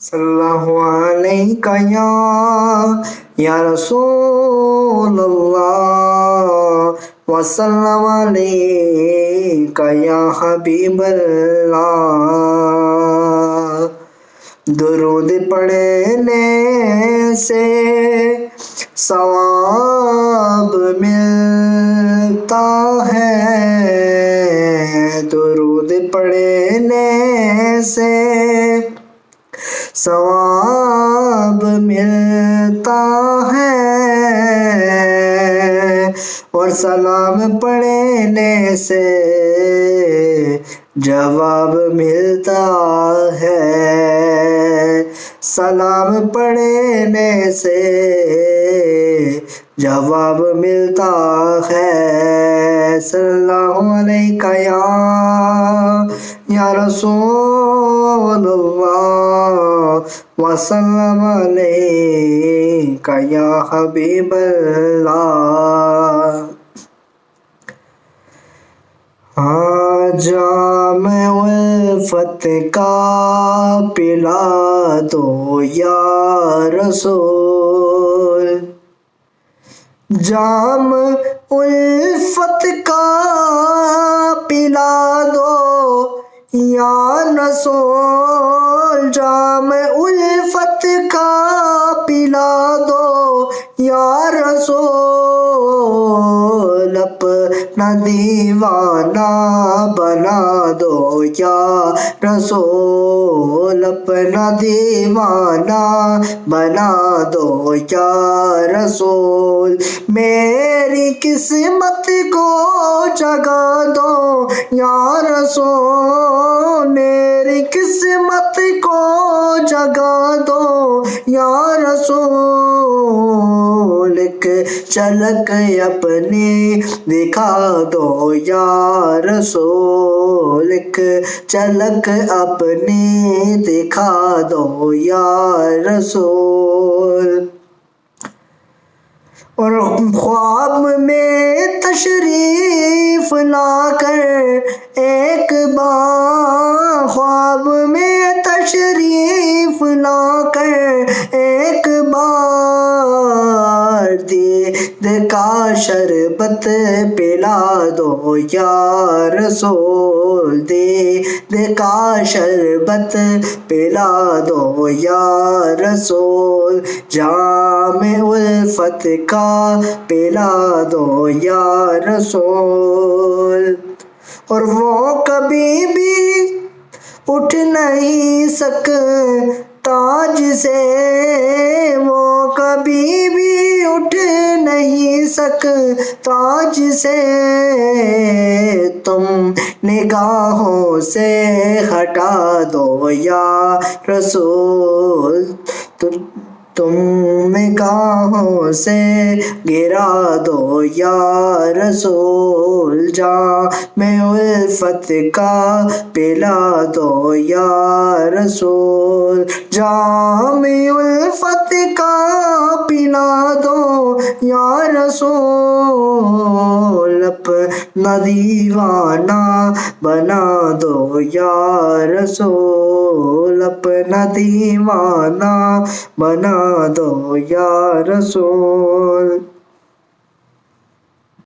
صلی اللہ علیہ یا رسول اللہ وسلم علیہ یا حبیب اللہ۔ درود پڑھنے سے ثواب ملتا ہے، درود پڑھنے سے ثواب ملتا ہے، اور سلام پڑھنے سے جواب ملتا ہے، سلام پڑھنے سے جواب ملتا ہے۔ صلی اللہ علیہ یا رسول اللہ وسلم علیہ یا حبیب اللہ۔ جام الفت کا پلا دو یا رسول، جام الفت کا پلا دو یا رسول، جام الفت کا پلا دو یا رسول، اپنا دیوانہ بنا دو یا رسول، اپنا دیوانہ بنا دو یا رسول، میری قسمت کو جگا دو یا رسول، میری قسمت کو جگا دو یا رسول، ایک جھلک اپنی دکھا دو یا رسول، ایک جھلک اپنی دکھا دو یا رسول، اور خواب میں تشریف لا کر ایک بار، خواب میں تشریف لا کر ایک بار، دید کا شربت پلا دو یا رسول، دید کا شربت پلا دو یا رسول، جام الفت کا پلا دو یا رسول، اور وہ کبھی بھی اٹھ نہیں سکتا جس سے، وہ کبھی بھی اٹھ نہیں سکتا جس سے، تم نگاہوں سے ہٹا دو یا رسول، تم نگاہوں سے گرا دو یا رسول، جام الفت کا پلا دو یا رسول، جام الفت کا پلا دو یا رسول، اپنا دیوانہ بنا دو یا رسول، اپنا دیوانہ بنا دو یا رسول۔